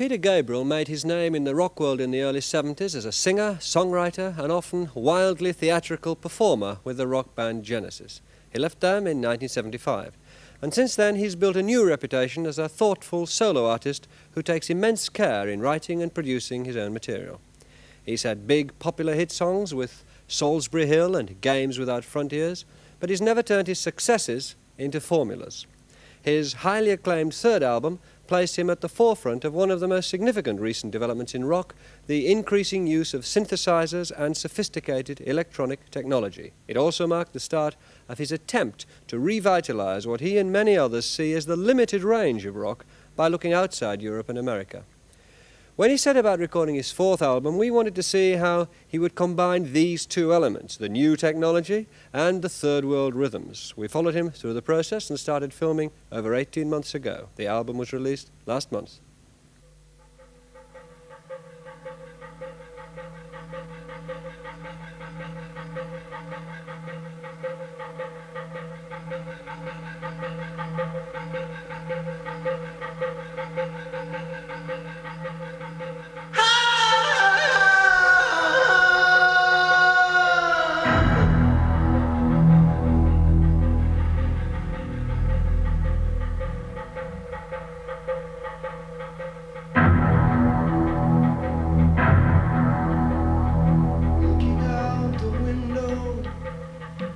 Peter Gabriel made his name in the rock world in the early 70s as a singer, songwriter and often wildly theatrical performer with the rock band Genesis. He left them in 1975, and since then he's built a new reputation as a thoughtful solo artist who takes immense care in writing and producing his own material. He's had big popular hit songs with Salisbury Hill and Games Without Frontiers, but he's never turned his successes into formulas. His highly acclaimed third album placed him at the forefront of one of the most significant recent developments in rock, the increasing use of synthesizers and sophisticated electronic technology. It also marked the start of his attempt to revitalize what he and many others see as the limited range of rock by looking outside Europe and America. When he set about recording his fourth album, we wanted to see how he would combine these two elements, the new technology and the third world rhythms. We followed him through the process and started filming over 18 months ago. The album was released last month.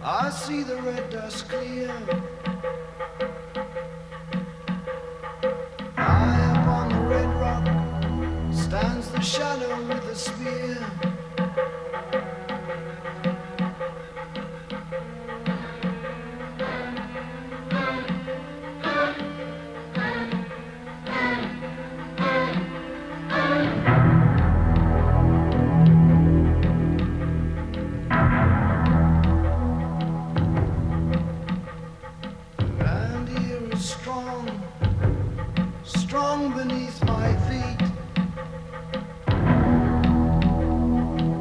I see the red dust clear. High up on the red rock stands the shadow with the spear. Strong beneath my feet.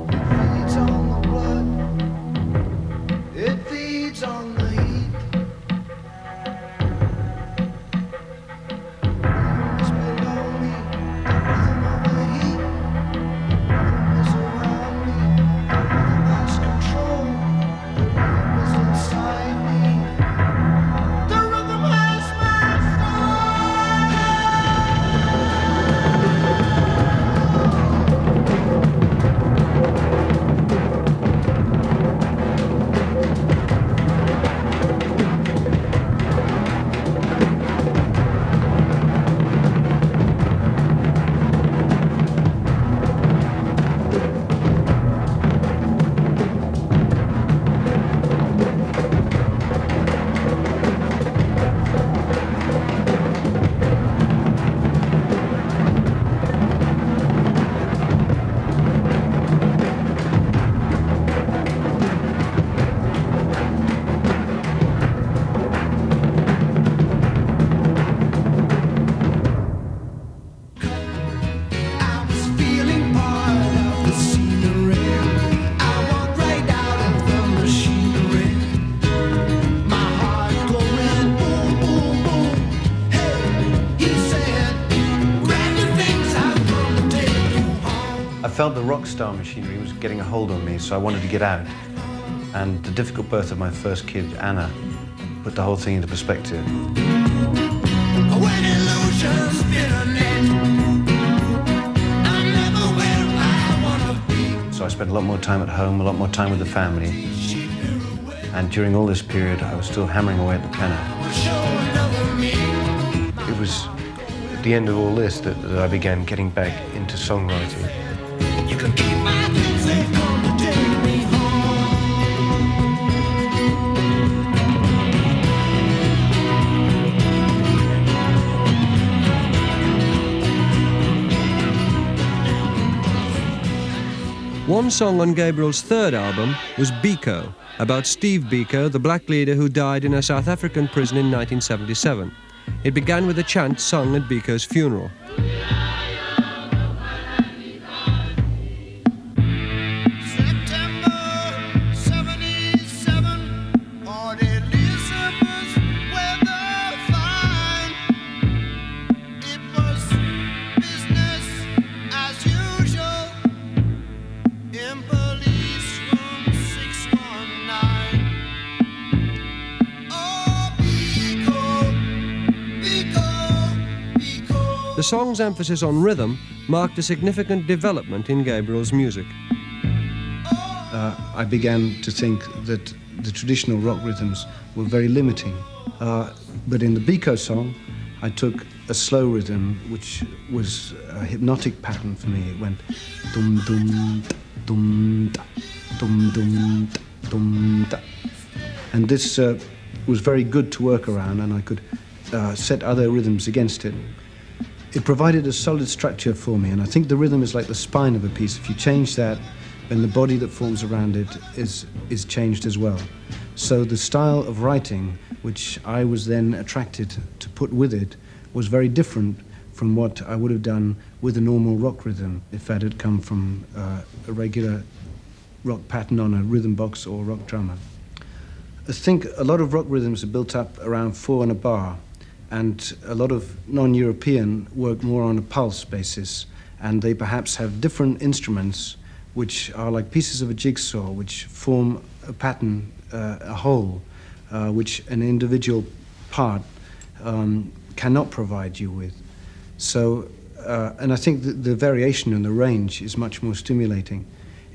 It feeds on the blood. It feeds on the heat. Rhythm is below me, the rhythm of the heat. Rhythm is around me, the rhythm has control. The rhythm is inside me. The rhythm has my soul. I felt the rock star machinery was getting a hold on me, so I wanted to get out. And the difficult birth of my first kid, Anna, put the whole thing into perspective. So I spent a lot more time at home, a lot more time with the family. And during all this period, I was still hammering away at the piano. It was at the end of all this that I began getting back into songwriting. You can keep my things, they've come to take me home. One song on Gabriel's third album was Biko, about Steve Biko, the black leader who died in a South African prison in 1977. It began with a chant sung at Biko's funeral. Business song's emphasis on rhythm marked a significant development in Gabriel's music. I began to think that the traditional rock rhythms were very limiting. But in the Biko song, I took a slow rhythm, which was a hypnotic pattern for me. It went dum dum dum da, dum dum dum da. And this was very good to work around, and I could set other rhythms against it. It provided a solid structure for me, and I think the rhythm is like the spine of a piece. If you change that, then the body that forms around it is changed as well. So the style of writing, which I was then attracted to put with it, was very different from what I would have done with a normal rock rhythm if that had come from a regular rock pattern on a rhythm box or rock drummer. I think a lot of rock rhythms are built up around 4 and a bar, and a lot of non-European work more on a pulse basis, and they perhaps have different instruments which are like pieces of a jigsaw which form a pattern, a whole, which an individual part cannot provide you with. So, and I think that the variation and the range is much more stimulating.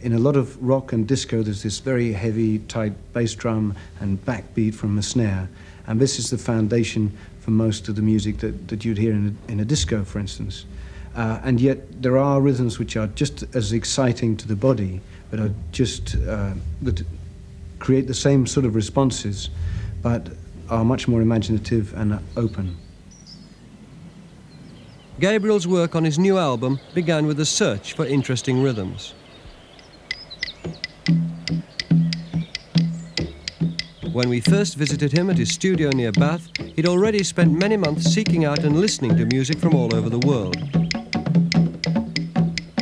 In a lot of rock and disco, there's this very heavy, tight bass drum and backbeat from a snare, and this is the foundation for most of the music that you'd hear in a disco, for instance. And yet there are rhythms which are just as exciting to the body, but are just that create the same sort of responses, but are much more imaginative and open. Gabriel's work on his new album began with a search for interesting rhythms. When we first visited him at his studio near Bath, he'd already spent many months seeking out and listening to music from all over the world.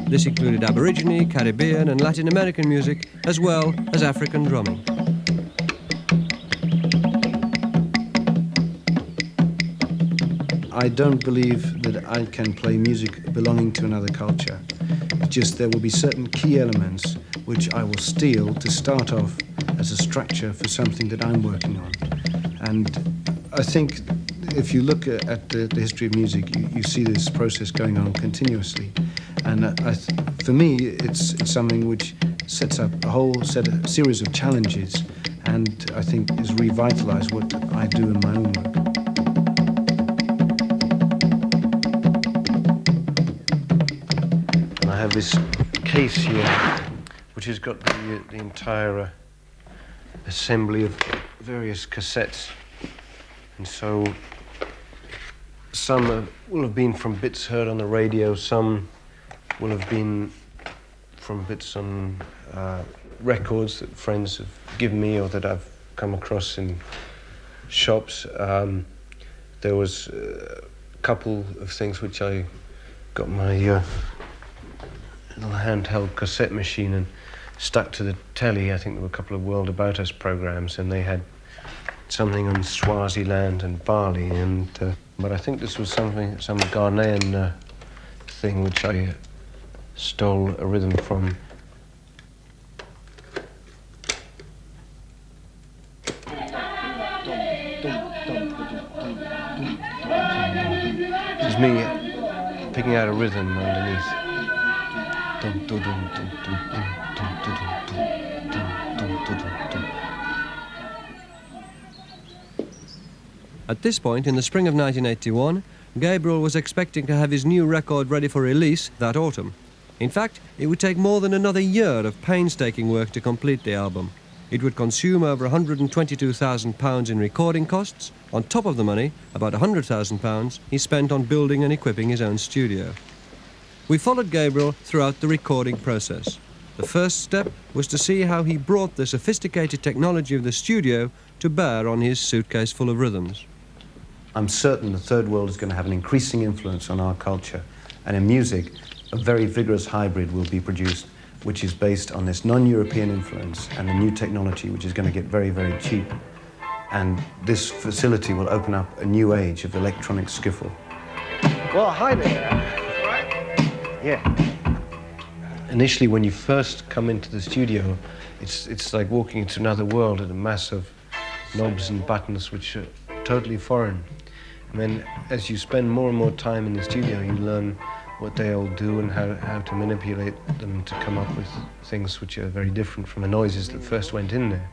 This included Aborigine, Caribbean and Latin American music, as well as African drumming. I don't believe that I can play music belonging to another culture. It's just there will be certain key elements which I will steal to start off as a structure for something that I'm working on. And I think if you look at the history of music, you see this process going on continuously. And for me, it's something which sets up a whole series of challenges, and I think is revitalized what I do in my own work. I have this case here, which has got the entire assembly of various cassettes, and so some will have been from bits heard on the radio, some will have been from bits on records that friends have given me or that I've come across in shops. There was a couple of things which I got my little handheld cassette machine and stuck to the telly. I think there were a couple of World About Us programs, and they had something on Swaziland and Bali, and but I think this was some Ghanaian thing which I stole a rhythm from. This is me picking out a rhythm underneath. At this point, in the spring of 1981, Gabriel was expecting to have his new record ready for release that autumn. In fact, it would take more than another year of painstaking work to complete the album. It would consume over £122,000 in recording costs, on top of the money, about £100,000, he spent on building and equipping his own studio. We followed Gabriel throughout the recording process. The first step was to see how he brought the sophisticated technology of the studio to bear on his suitcase full of rhythms. I'm certain the Third World is going to have an increasing influence on our culture, and in music, a very vigorous hybrid will be produced, which is based on this non-European influence and the new technology, which is going to get very, very cheap. And this facility will open up a new age of electronic skiffle. Well, hi there. Right? Yeah. Initially, when you first come into the studio, it's like walking into another world, and a mass of knobs and buttons which are totally foreign. And then as you spend more and more time in the studio, you learn what they all do and how to manipulate them to come up with things which are very different from the noises that first went in there.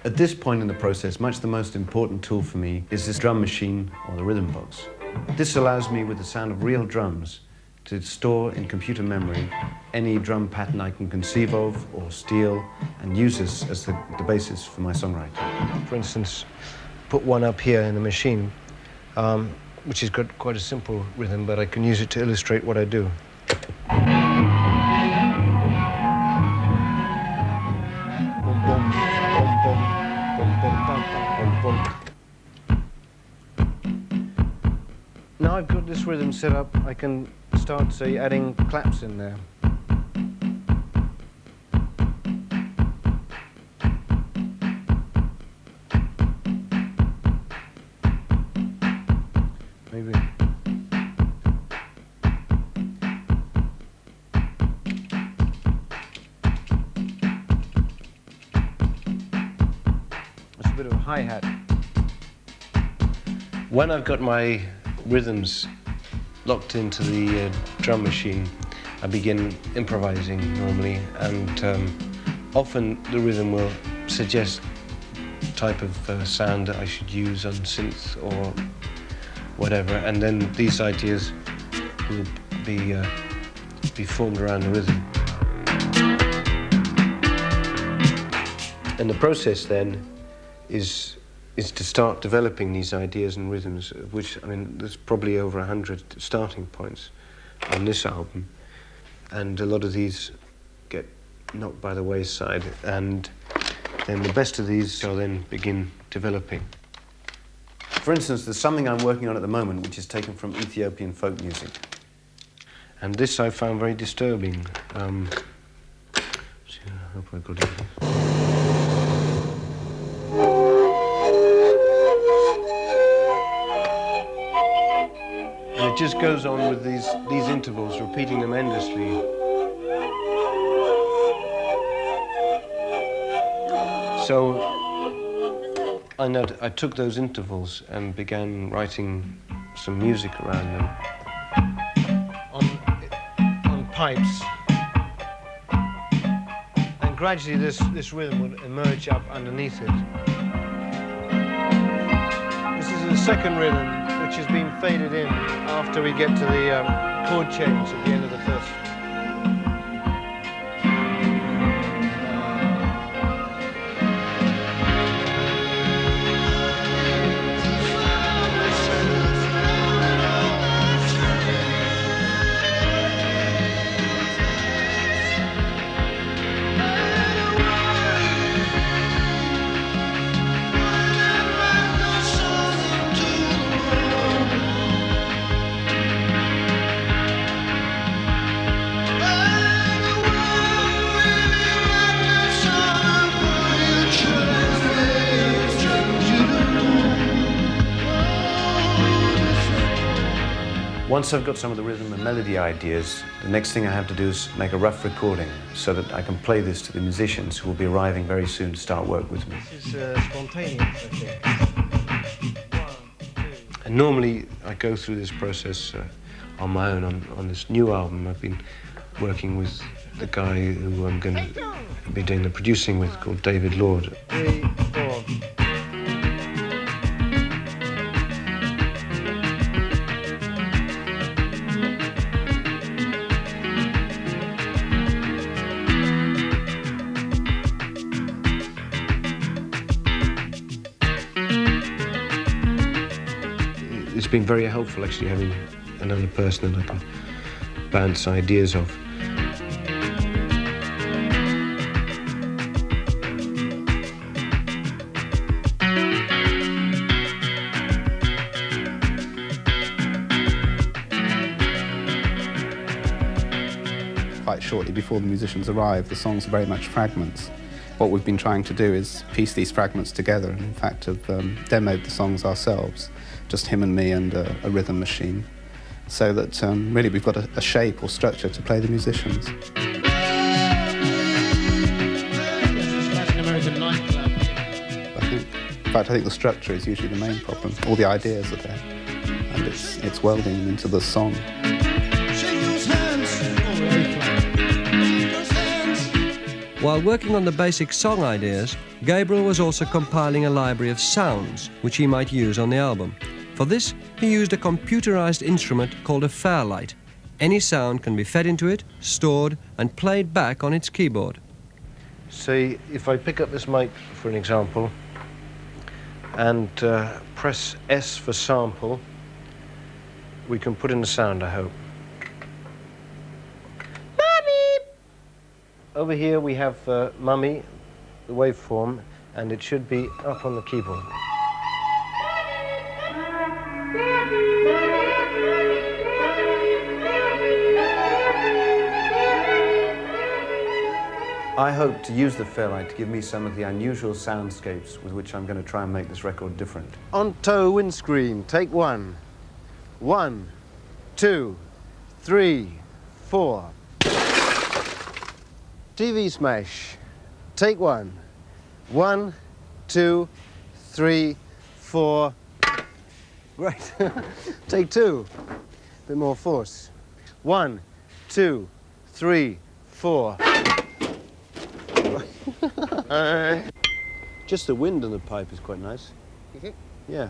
At this point in the process, much the most important tool for me is this drum machine or the rhythm box. This allows me, with the sound of real drums, to store in computer memory any drum pattern I can conceive of or steal and use this as the basis for my songwriting. For instance, put one up here in the machine, which has got quite a simple rhythm, but I can use it to illustrate what I do. Boom, boom, boom, boom, boom, boom, bum, bum, boom, boom. Now I've got this rhythm set up, I can start, say, adding claps in there. Maybe. That's a bit of a hi-hat. When I've got my rhythms locked into the drum machine, I begin improvising normally, and often the rhythm will suggest the type of sound that I should use on synth or whatever, and then these ideas will be formed around the rhythm. And the process then is to start developing these ideas and rhythms, which, I mean, there's probably over 100 starting points on this album, and a lot of these get knocked by the wayside, and then the best of these I'll then begin developing. For instance, there's something I'm working on at the moment which is taken from Ethiopian folk music. And this I found very disturbing. I hope I got it. And it just goes on with these intervals, repeating them endlessly. So I took those intervals and began writing some music around them. On pipes. And gradually this rhythm would emerge up underneath it. This is the second rhythm, which has been faded in after we get to the chord change at the end of the first. Once I've got some of the rhythm and melody ideas, the next thing I have to do is make a rough recording so that I can play this to the musicians who will be arriving very soon to start work with me. This is spontaneous, I think. And normally I go through this process on my own. On this new album, I've been working with the guy who I'm going to be doing the producing with, called David Lord. 3, 4. It's been very helpful, actually, having another person that I can bounce ideas off. Quite shortly before the musicians arrive, the songs are very much fragments. What we've been trying to do is piece these fragments together, and in fact have demoed the songs ourselves, just him and me and a rhythm machine, so that really we've got a shape or structure to play the musicians. It's like an American nightclub. In fact, I think the structure is usually the main problem. All the ideas are there. and it's welding them into the song. Shake those hands. Shake those hands. While working on the basic song ideas, Gabriel was also compiling a library of sounds which he might use on the album. For this, he used a computerized instrument called a Fairlight. Any sound can be fed into it, stored, and played back on its keyboard. Say, if I pick up this mic, for an example, and press S for sample, we can put in the sound, I hope. Mummy! Over here we have Mummy, the waveform, and it should be up on the keyboard. I hope to use the Fairlight to give me some of the unusual soundscapes with which I'm going to try and make this record different. On toe windscreen, take one. 1, 2, 3, 4. TV smash, take one. 1, 2, 3, 4. Great. Take two. Bit more force. 1, 2, 3, 4. Just the wind on the pipe is quite nice. You think? Yeah.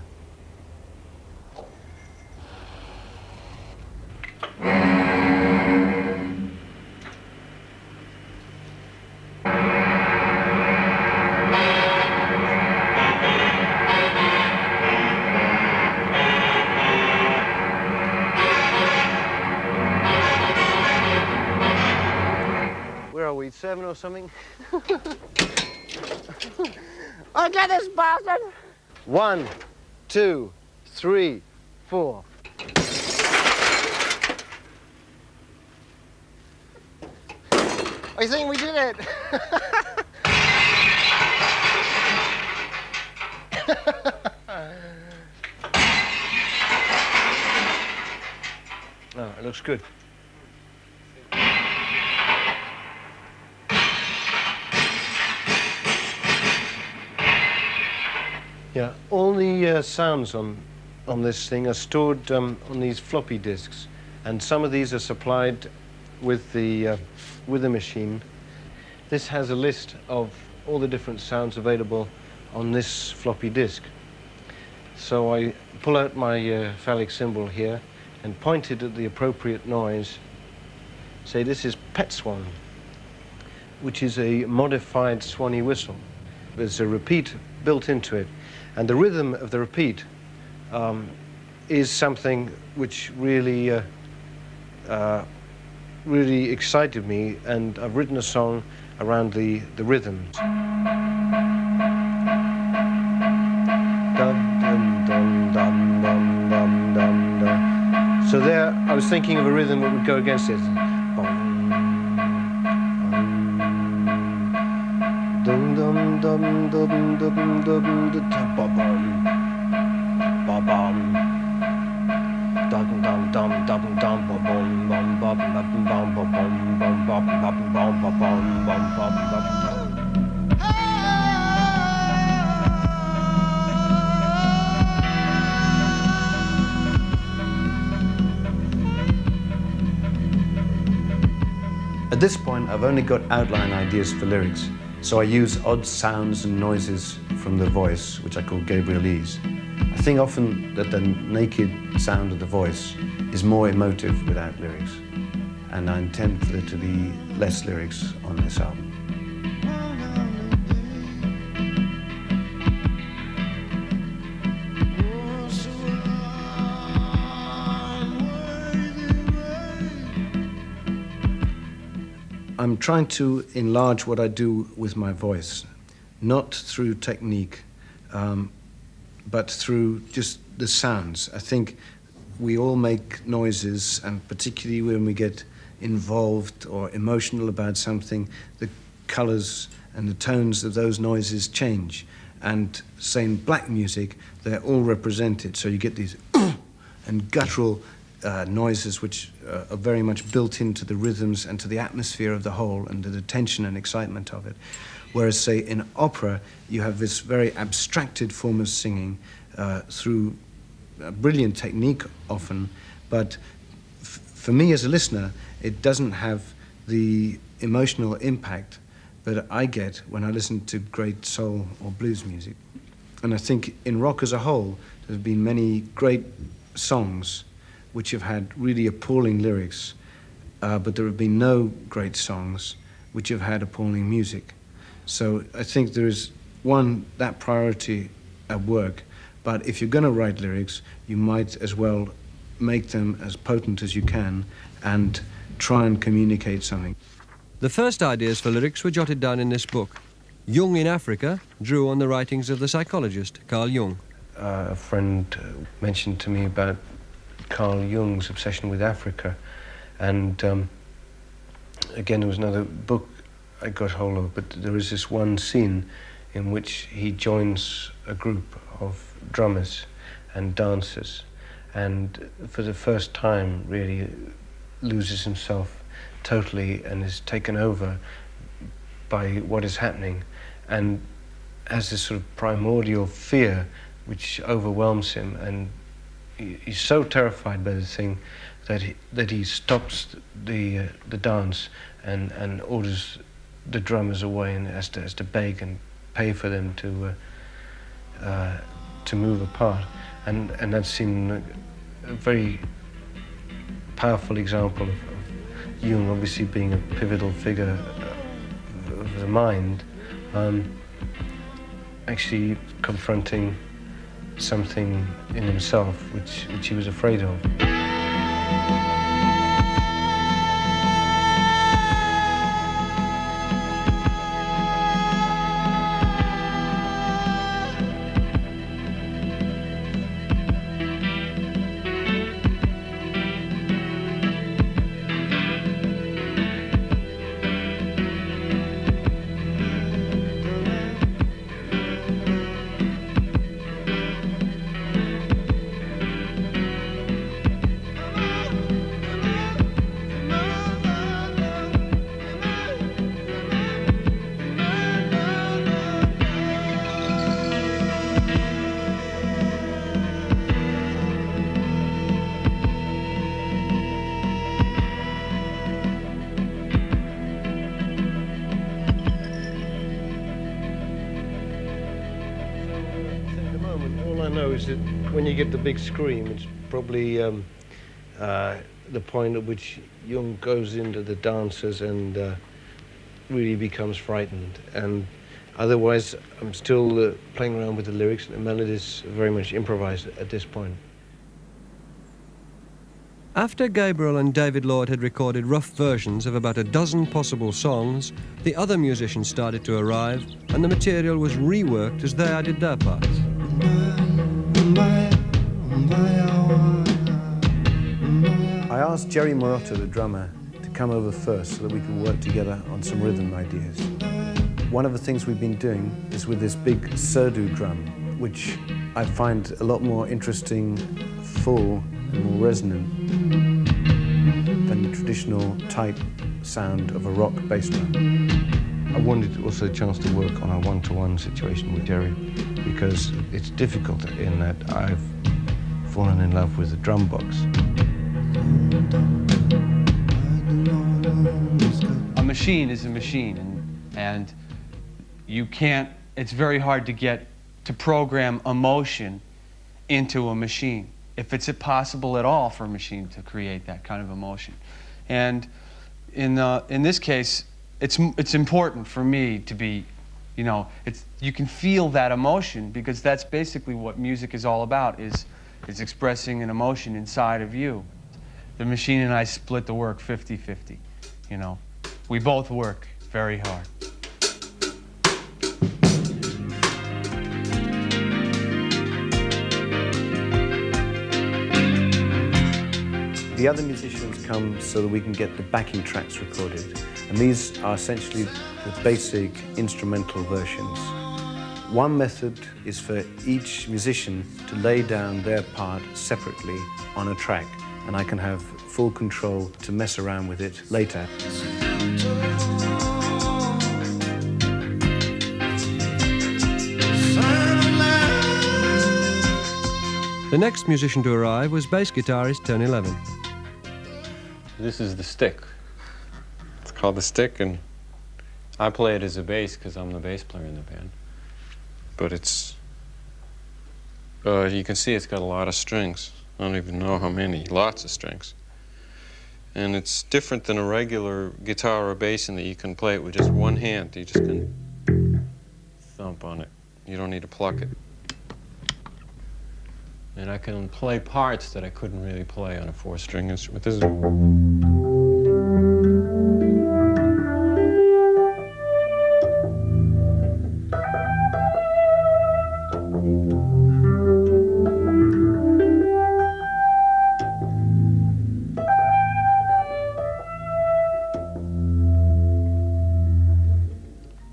Where are we, 7 or something? I got this bastard! 1, 2, 3, 4. I think we did it! Oh, it looks good. Yeah, all the sounds on this thing are stored on these floppy disks, and some of these are supplied with the machine. This has a list of all the different sounds available on this floppy disk. So I pull out my phallic symbol here and point it at the appropriate noise. Say this is Pet Swan, which is a modified Swanee whistle. There's a repeat built into it. And the rhythm of the repeat is something which really, really excited me, and I've written a song around the rhythms. So there, I was thinking of a rhythm that would go against it. Dum dum dum dum dum dum dum ba bum ba bum dum dum dum dum dum ba bum bum bum bum bum bum bum bum bum bum bum bum bum bum. At this point, I've only got outline ideas for lyrics, so I use odd sounds and noises from the voice, which I call Gabrielese. I think often that the naked sound of the voice is more emotive without lyrics, and I intend for there to be less lyrics on this album. I'm trying to enlarge what I do with my voice, not through technique, but through just the sounds. I think we all make noises, and particularly when we get involved or emotional about something, the colors and the tones of those noises change. And say in black music, they're all represented, so you get these and guttural noises which are very much built into the rhythms and to the atmosphere of the whole and to the tension and excitement of it. Whereas, say, in opera, you have this very abstracted form of singing through a brilliant technique often, but for me as a listener, it doesn't have the emotional impact that I get when I listen to great soul or blues music. And I think in rock as a whole, there have been many great songs which have had really appalling lyrics, but there have been no great songs which have had appalling music. So I think there is, one, that priority at work, but if you're going to write lyrics, you might as well make them as potent as you can and try and communicate something. The first ideas for lyrics were jotted down in this book. Jung in Africa drew on the writings of the psychologist Carl Jung. A friend mentioned to me about Carl Jung's obsession with Africa, and again, there was another book I got hold of, but there is this one scene in which he joins a group of drummers and dancers, and for the first time really loses himself totally and is taken over by what is happening, and has this sort of primordial fear which overwhelms him, and he's so terrified by the thing that he stops the dance and orders the drummers away, and has to beg and pay for them to move apart, and that seemed a very powerful example of Jung obviously being a pivotal figure of the mind, actually confronting something in himself which he was afraid of. When you get the big scream, it's probably the point at which Jung goes into the dancers and really becomes frightened. And otherwise, I'm still playing around with the lyrics, and the melodies very much improvised at this point. After Gabriel and David Lloyd had recorded rough versions of about a dozen possible songs, the other musicians started to arrive, and the material was reworked as they added their parts. I asked Jerry Marotta, the drummer, to come over first so that we could work together on some rhythm ideas. One of the things we've been doing is with this big surdo drum, which I find a lot more interesting, full, and more resonant than the traditional tight sound of a rock bass drum. I wanted also a chance to work on a one-to-one situation with Jerry, because it's difficult in that I've fallen in love with the drum box. A machine is a machine, and you can't, it's very hard to get to program emotion into a machine, if it's possible at all for a machine to create that kind of emotion. And in this case, it's important for me to be, you know, you can feel that emotion, because that's basically what music is all about, is expressing an emotion inside of you. The machine and I split the work 50-50, you know. We both work very hard. The other musicians come so that we can get the backing tracks recorded. And these are essentially the basic instrumental versions. One method is for each musician to lay down their part separately on a track, and I can have full control to mess around with it later. The next musician to arrive was bass guitarist Tony Levin. This is the stick. It's called the stick, and I play it as a bass because I'm the bass player in the band. But it's, you can see it's got a lot of strings. I don't even know how many, lots of strings. And it's different than a regular guitar or bass in that you can play it with just one hand. You just can thump on it. You don't need to pluck it. And I can play parts that I couldn't really play on a four-string instrument. This is...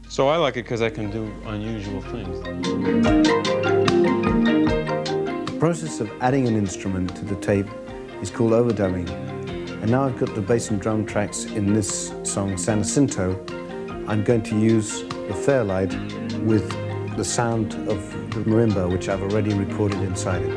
So I like it because I can do unusual things. The process of adding an instrument to the tape is called overdubbing. And now I've got the bass and drum tracks in this song, San Jacinto. I'm going to use the Fairlight with the sound of the marimba, which I've already recorded inside it.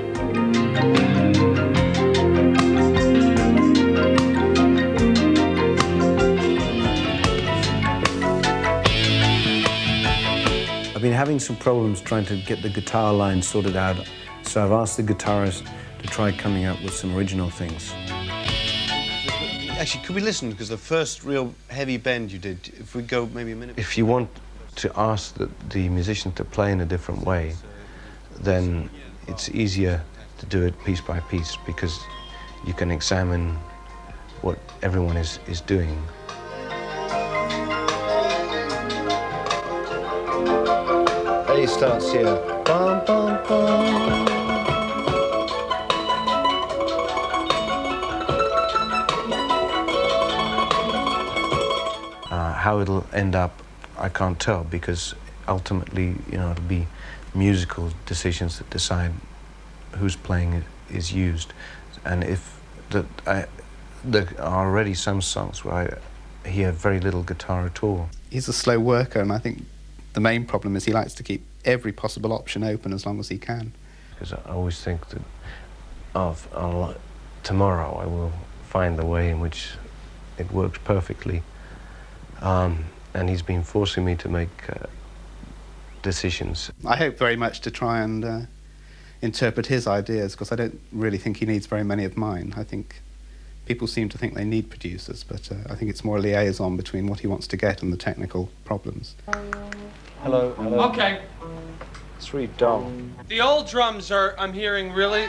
I've been having some problems trying to get the guitar line sorted out, so I've asked the guitarist to try coming up with some original things. Actually, could we listen? Because the first real heavy bend you did, if we go maybe a minute... If you want to ask the musician to play in a different way, then it's easier to do it piece by piece, because you can examine what everyone is doing. A starts here. Bum, bum, bum. How it'll end up, I can't tell, because ultimately, you know, it'll be musical decisions that decide whose playing is used. And if there are already some songs where I hear very little guitar at all. He's a slow worker, and I think the main problem is he likes to keep every possible option open as long as he can. Because I always think that tomorrow I will find the way in which it works perfectly. And he's been forcing me to make decisions. I hope very much to try and interpret his ideas, because I don't really think he needs very many of mine. I think people seem to think they need producers, but I think it's more a liaison between what he wants to get and the technical problems. Hello, hello. Okay. Sweet dog. The old drums are, I'm hearing, really...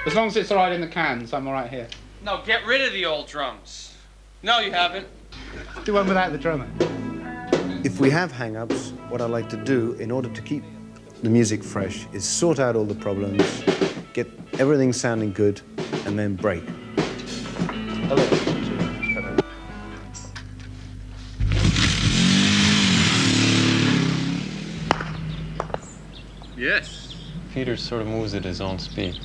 As long as it's all right in the cans, I'm all right here. No, get rid of the old drums. No, you haven't. Do one without the drummer. If we have hang-ups, what I like to do in order to keep the music fresh is sort out all the problems, get everything sounding good, and then break. Hello. Yes. Peter sort of moves at his own speed.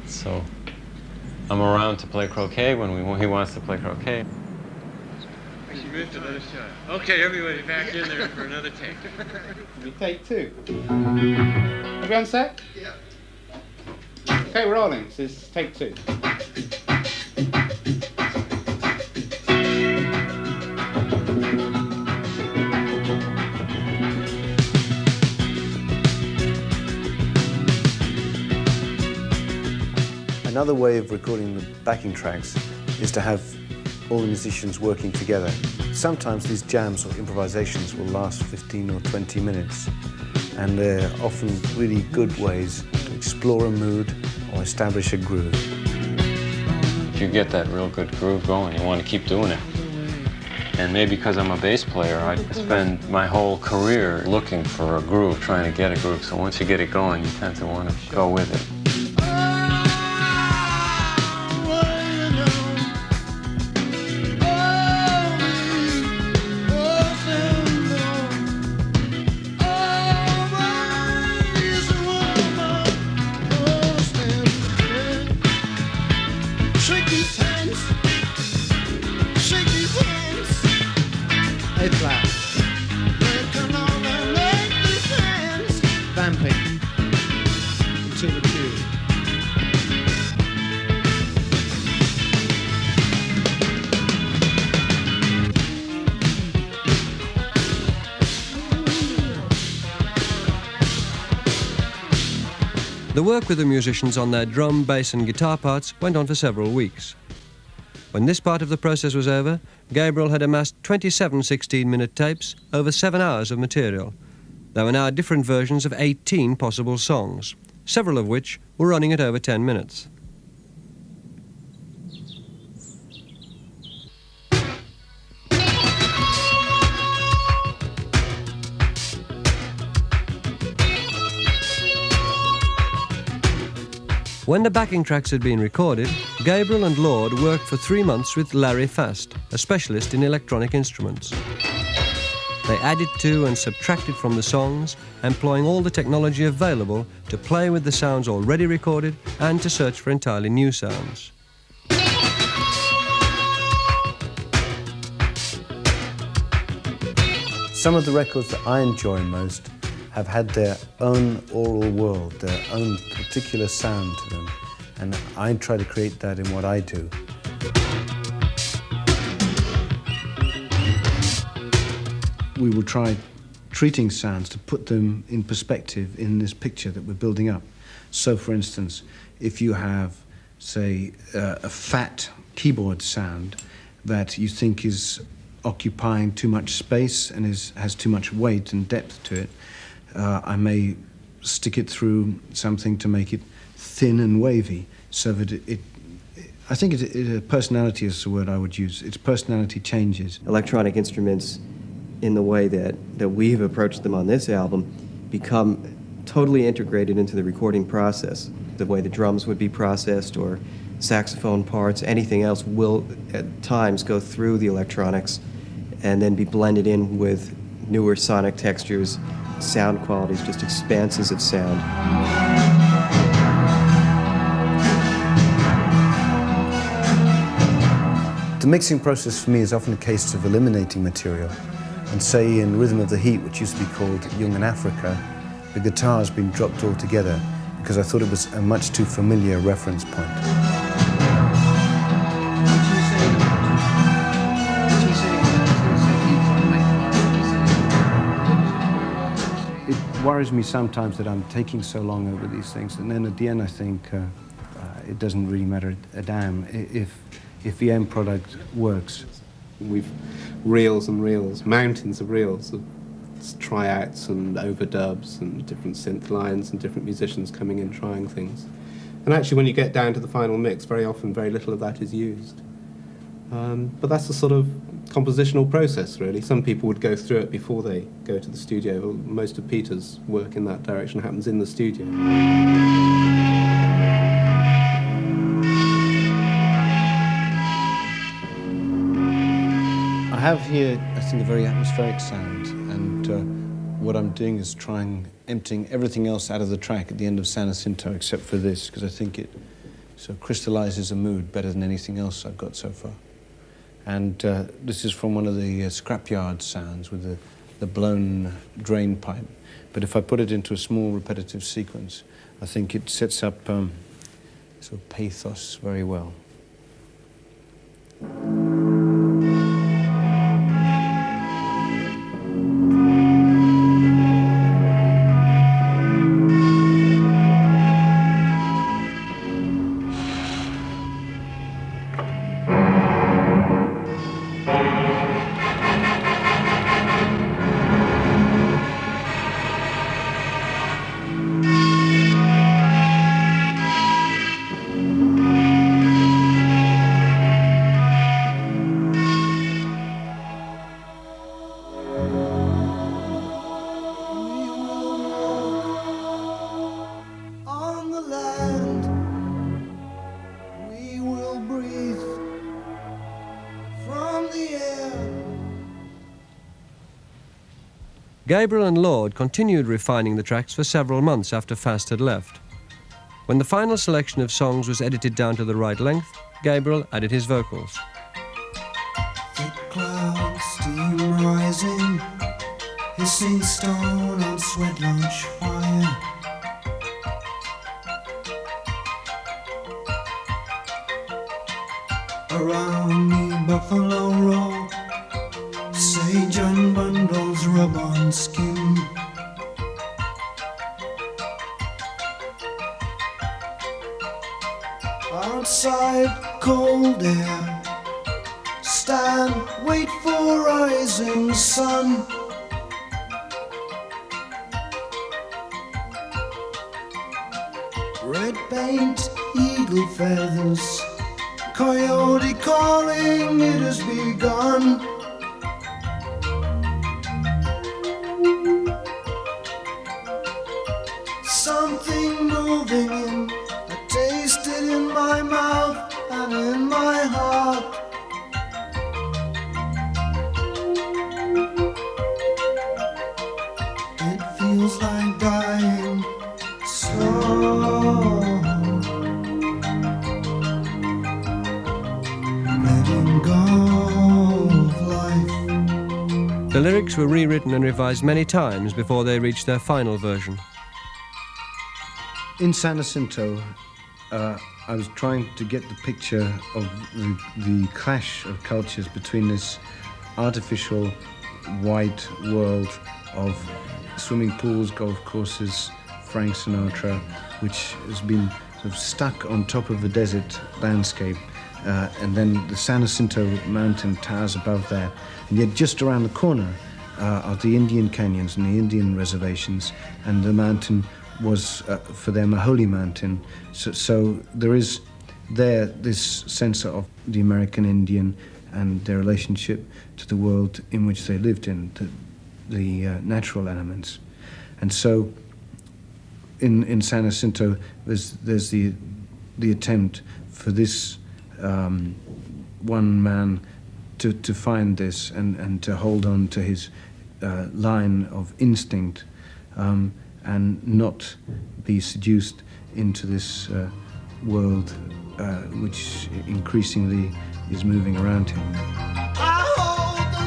So I'm around to play croquet when he wants to play croquet. Move to another shot. Okay, everybody back in there for another take. We take two. Everyone set? Yeah. Okay, we're rolling. This is take two. Another way of recording the backing tracks is to have all the musicians working together. Sometimes these jams or improvisations will last 15 or 20 minutes, and they're often really good ways to explore a mood or establish a groove. If you get that real good groove going, you want to keep doing it. And maybe because I'm a bass player, I spend my whole career looking for a groove, trying to get a groove. So once you get it going, you tend to want to go with it. A flat. Vamping until the The work with the musicians on their drum, bass and guitar parts went on for several weeks. When this part of the process was over, Gabriel had amassed 27 16-minute tapes, over 7 hours of material. There were now different versions of 18 possible songs, several of which were running at over 10 minutes. When the backing tracks had been recorded, Gabriel and Lord worked for 3 months with Larry Fast, a specialist in electronic instruments. They added to and subtracted from the songs, employing all the technology available to play with the sounds already recorded and to search for entirely new sounds. Some of the records that I enjoy most have had their own oral world, their own particular sound to them, and I try to create that in what I do. We will try treating sounds to put them in perspective in this picture that we're building up. So, for instance, if you have, say, a fat keyboard sound that you think is occupying too much space and has too much weight and depth to it, I may stick it through something to make it thin and wavy, so that I think personality is the word I would use. Its personality changes. Electronic instruments, in the way that we've approached them on this album, become totally integrated into the recording process. The way the drums would be processed, or saxophone parts, anything else will at times go through the electronics and then be blended in with newer sonic textures, sound qualities, just expanses of sound. The mixing process for me is often a case of eliminating material. And say in Rhythm of the Heat, which used to be called Young in Africa, the guitar has been dropped altogether because I thought it was a much too familiar reference point. It worries me sometimes that I'm taking so long over these things, and then at the end I think it doesn't really matter a damn if the end product works. We've reels and reels, mountains of reels of tryouts and overdubs and different synth lines and different musicians coming in trying things. And actually when you get down to the final mix, very often very little of that is used. But that's a sort of compositional process, really. Some people would go through it before they go to the studio. Well, most of Peter's work in that direction happens in the studio. I have here, I think, a very atmospheric sound, and what I'm doing is emptying everything else out of the track at the end of San Jacinto, except for this, because I think it sort of crystallizes a mood better than anything else I've got so far. And this is from one of the scrapyard sounds with the blown drain pipe. But if I put it into a small repetitive sequence, I think it sets up sort of pathos very well. Gabriel and Lord continued refining the tracks for several months after Fast had left. When the final selection of songs was edited down to the right length, Gabriel added his vocals. Thick clouds, steam rising, hissing stone on sweat lunch fire. Around me, buffalo roll, sage and bundles rub on skin. outside, cold air. Stand, wait for rising sun. Red paint, eagle feathers, coyote calling, it has begun. Something moving in, I taste it in my mouth and in my heart. It feels like dying slow, letting go of life. The lyrics were rewritten and revised many times before they reached their final version. In San Jacinto, I was trying to get the picture of the clash of cultures between this artificial white world of swimming pools, golf courses, Frank Sinatra, which has been sort of stuck on top of a desert landscape, and then the San Jacinto mountain towers above there, and yet just around the corner are the Indian canyons and the Indian reservations, and the mountain was for them a holy mountain. So there is there this sense of the American Indian and their relationship to the world in which they lived in, the natural elements. And so in San Jacinto there's the attempt for this one man to find this and to hold on to his line of instinct, and not be seduced into this world which increasingly is moving around him. I hold the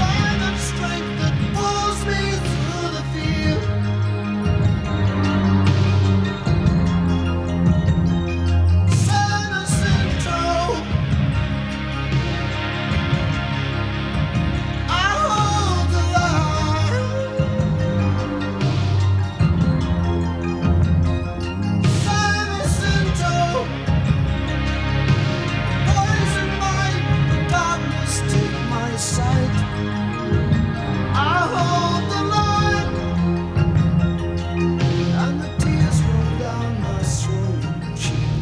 line of strength that pulls me through the field. San Jacinto, I hold the line. San Jacinto, poison mind, the darkness take my sight. I hold the line, and the tears roll down my swollen cheek.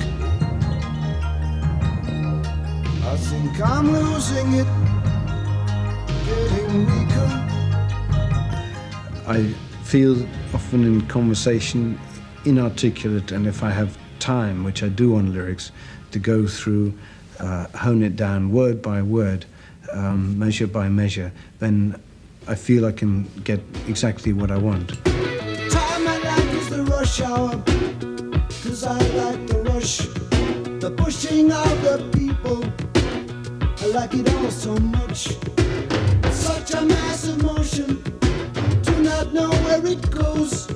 I think I'm losing it, getting weaker. I feel often in conversation inarticulate, and if I have time, which I do on lyrics, to go through, hone it down word by word, measure by measure, then I feel I can get exactly what I want. Time I like is the rush hour, 'cause I like the rush, the pushing of the people. I like it all so much. Such a massive motion, do not know where it goes.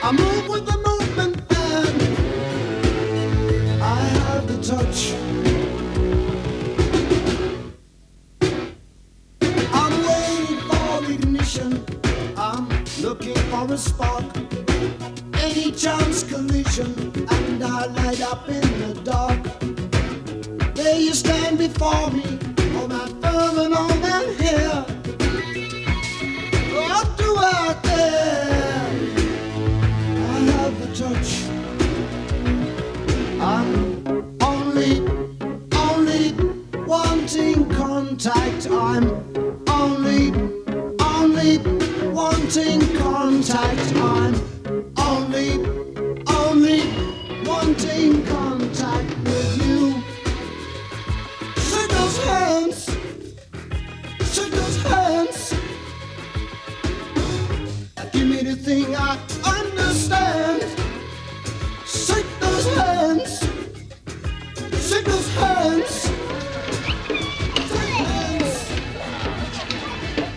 I move with the movement and I have the touch. I'm waiting for ignition, I'm looking for a spark. Any chance collision and I light up in the dark. There you stand before me, all that firm and all that hair. What do I dare? I have the touch. I'm only wanting contact. I'm only wanting contact. I'm only wanting contact with you. Shake those hands. Shake those hands. Give me the thing I understand. Shake those hands. Shake those hands.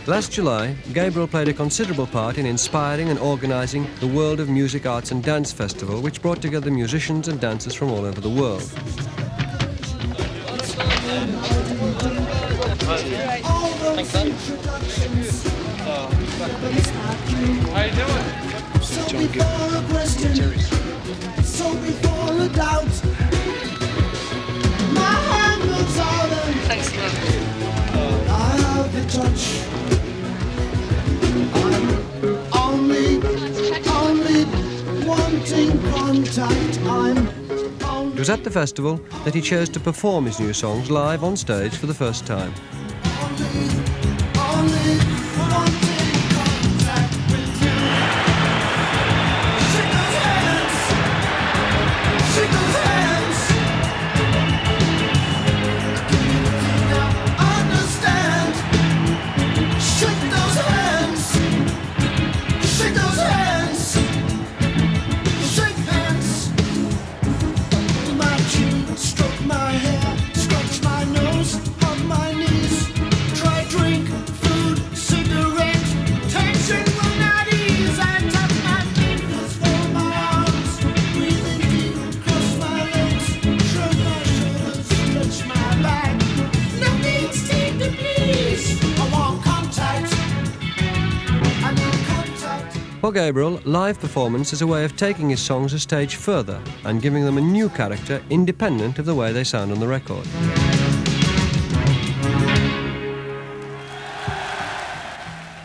Last July, Gabriel played a considerable part in inspiring and organising the World of Music, Arts and Dance Festival, which brought together musicians and dancers from all over the world. All those introductions. How you doing? So before a question, so before a doubt, my hand moves out and I have the touch. I'm only wanting contact. It was at the festival that he chose to perform his new songs live on stage for the first time. only wanting contact with you. Shake those hands. Shake those hands. Give me the thing I understand. Shake those hands. Shake those hands. Shake hands. Pull my cheek, stroke my hair, scratch my nose, on my knees. Try drink, food, cigarette. Tension will not ease. I tap my fingers for my arms. Breathing deep, cross my legs. Shrug my shoulders, stretch my back. Nothing's take the please. I want contact. I need contact. For Gabriel, live performance is a way of taking his songs a stage further and giving them a new character independent of the way they sound on the record.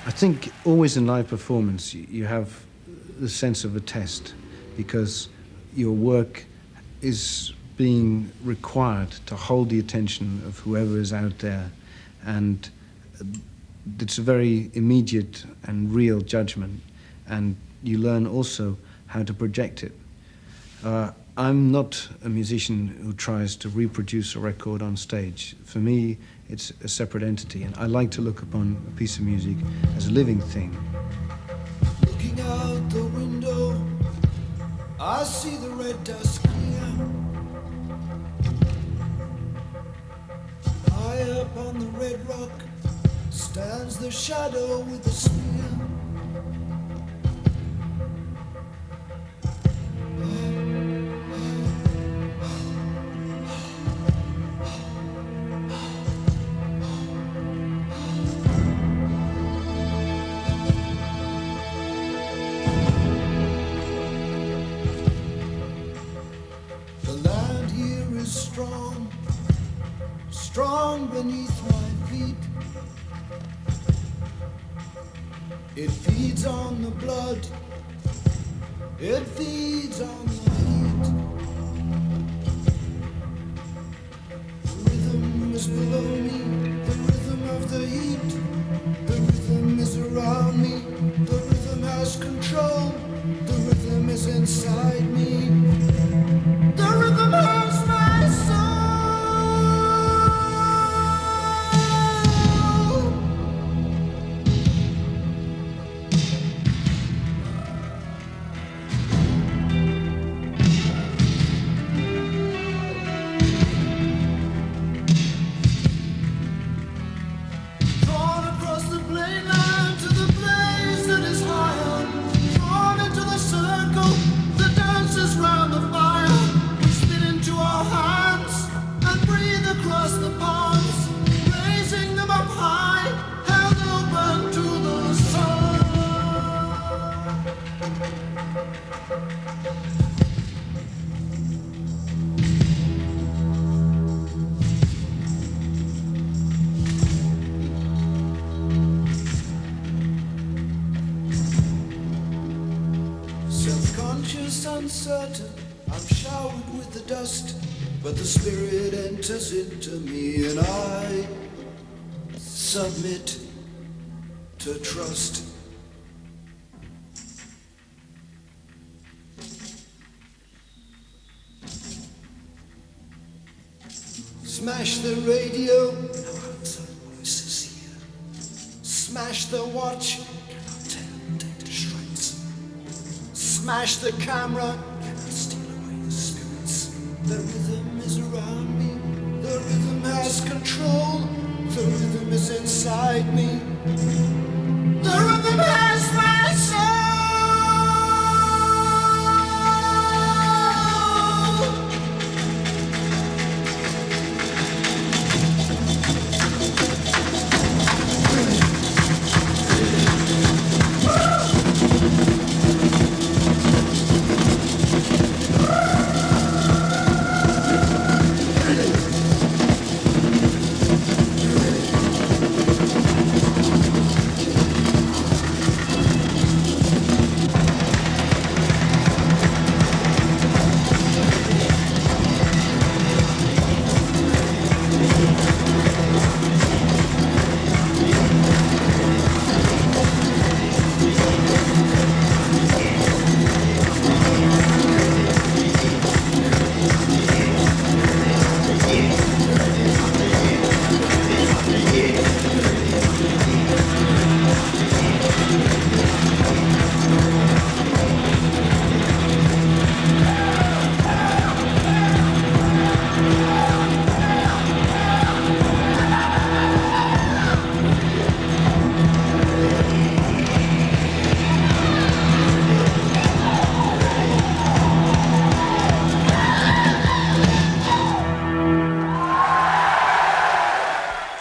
I think always in live performance you have the sense of a test because your work is being required to hold the attention of whoever is out there, and it's a very immediate and real judgment, and you learn also how to project it. I'm not a musician who tries to reproduce a record on stage. For me, it's a separate entity, and I like to look upon a piece of music as a living thing. Looking out the window, I see the red dust clear. High up on the red rock stands the shadow with the spear. The land here is strong, strong beneath my feet. It feeds on the blood, it feeds on the heat. The rhythm is below me, the rhythm of the heat. The rhythm is around me, the rhythm has control. The rhythm is inside me. The rhythm has my soul. Drawn across the plain line to the blaze that is higher. Drawn into the circle that dances round the fire. We spit into our hands and breathe across the ponds, raising them up high, held open to the sun. Self-conscious, uncertain, I'm showered with the dust, but the spirit enters into me and I submit to trust. Smash the radio, no outside voices here. Smash the watch, cannot tell data shreds. Smash the camera, cannot steal away the spirits. The rhythm is around me, the rhythm has control. The rhythm is inside me. The rhythm has my soul.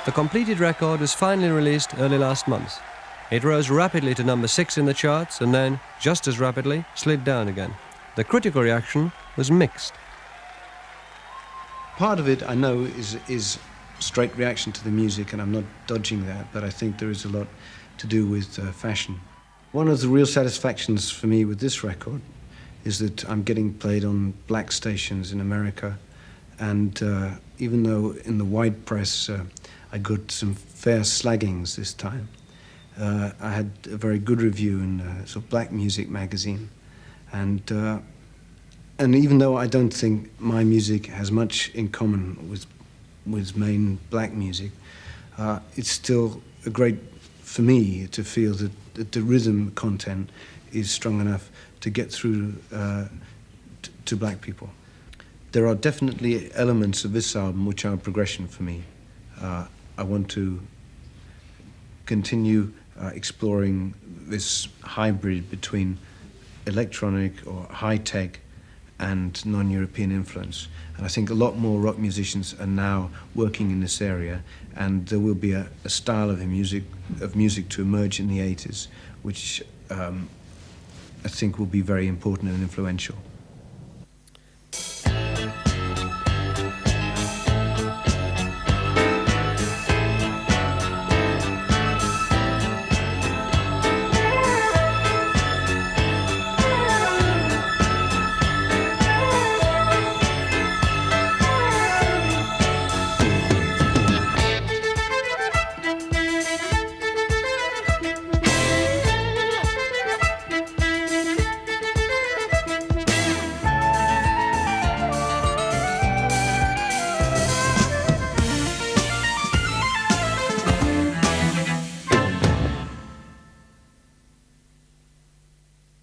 The completed record was finally released early last month. It rose rapidly to number 6 in the charts and then, just as rapidly, slid down again. The critical reaction was mixed. Part of it, I know, is straight reaction to the music, and I'm not dodging that, but I think there is a lot to do with fashion. One of the real satisfactions for me with this record is that I'm getting played on black stations in America, and even though in the white press I got some fair slaggings this time, I had a very good review in sort of Black Music magazine, and even though I don't think my music has much in common with main black music, it's still a great for me to feel that the rhythm content is strong enough to get through to black people. There are definitely elements of this album which are a progression for me. I want to continue exploring this hybrid between electronic or high-tech and non-European influence. And I think a lot more rock musicians are now working in this area, and there will be a style of music to emerge in the 80s, which I think will be very important and influential.